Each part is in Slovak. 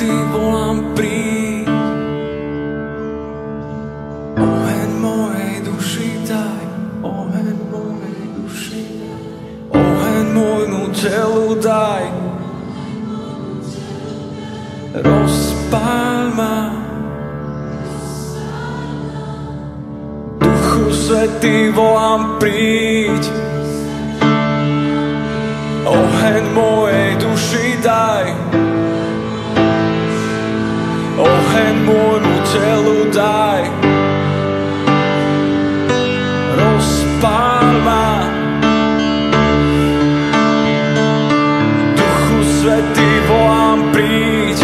Svätý, volám príď. Oheň mojej duši daj, oheň mojej duši daj, oheň môjmu telu daj. Rozpáľ ma, Duchu Svätý, volám príď. Oheň mojej duši daj, oheň môjmu telu daj. Rozpáľ ma, Duchu Svätý, volám príď.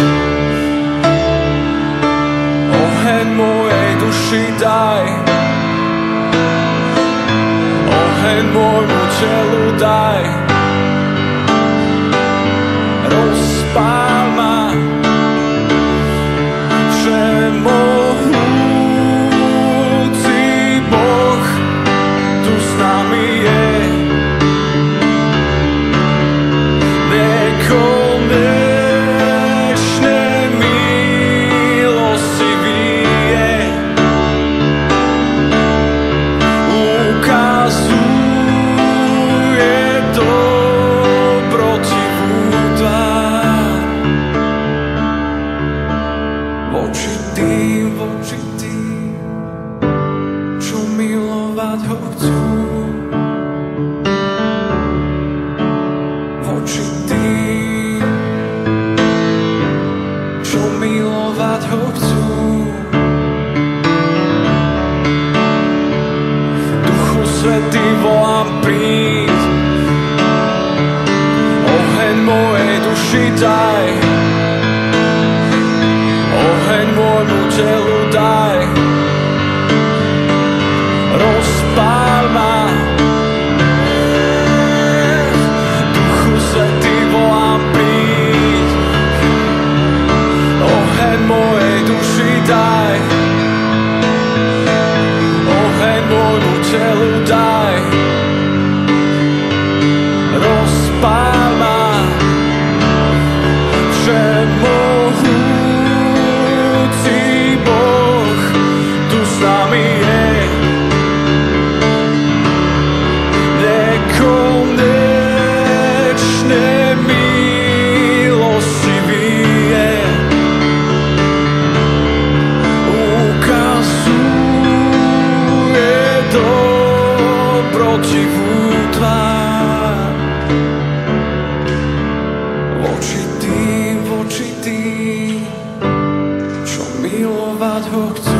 Oheň mojej duši daj, oheň môjmu telu daj. Rozpáľ ma, všemohúci Boh tu s nami je. Nekonečne milostivý je. Ukazuje dobrotivú tvár. Voči tým, čo milovať ho chcú. Voči tým, čo milovať ho chcú. Duchu Svätý, volám príď. Oheň mojej duši daj, oheň môjmu telu daj. Rozpáľ ma, Duchu Svätý, volám príď. Oheň mojej duši daj, oheň môjmu telu daj. Rozpáľ ma, všemohúci Boh tu s nami je. Nekonečne milostivý je. Ukazuje dobrotivú tvár. Voči tým, čo milovať ho chcú.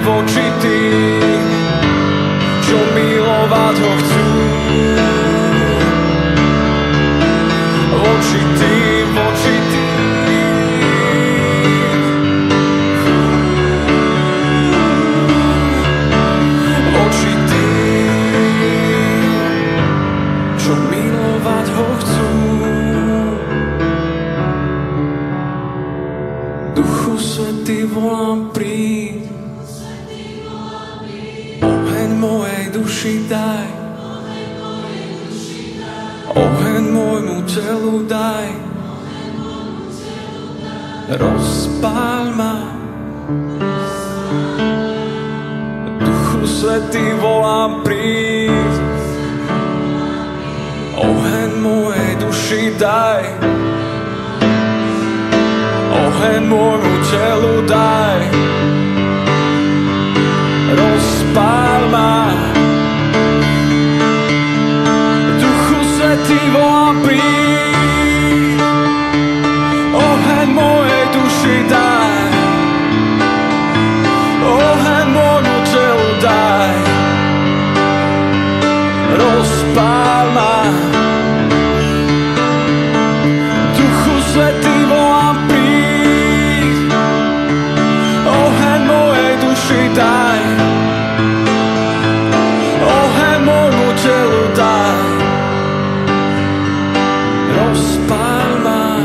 Voči tým, čo milovať ho chcú. Voči tým, čo milovať ho chcú. Duchu Svätý, volám príď. Oheň mojej duši daj, oheň môjmu telu daj. Rozpáľ ma, Duchu Svätý, volám príď. Oheň mojej duši daj, oheň môjmu telu daj. Rozpáľ ma, Duchu Svätý, volám príď. Oheň mojej duši daj, oheň môjmu telu daj. Rozpáľ ma, Duchu Svätý, volám príď. Oheň mojej duši daj, oheň môjmu telu daj. Rozpáľ ma,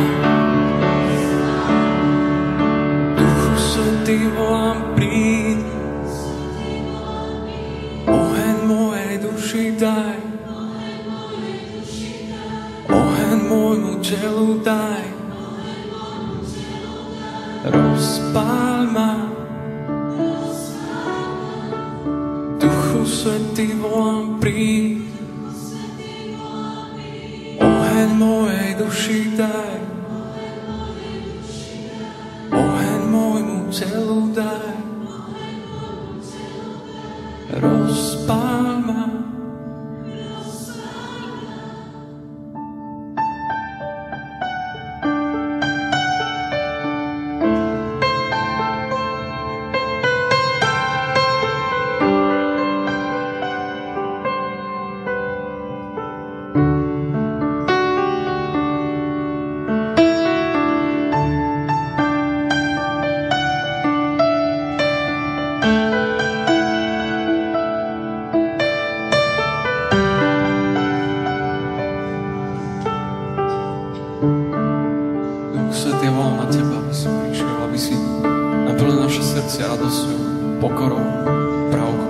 Duchu Svätý, volám príď. Oheň mojej duši daj, môjmu telu daj, rozpáľ ma. Duchu Svätý volám, príď, oheň mojej duši daj, oheň môjmu telu daj, rozpáľ ma. Svätý, volám na Teba, aby si prišiel, aby si naplnil naše srdcia radosťou, pokorou, pravkou.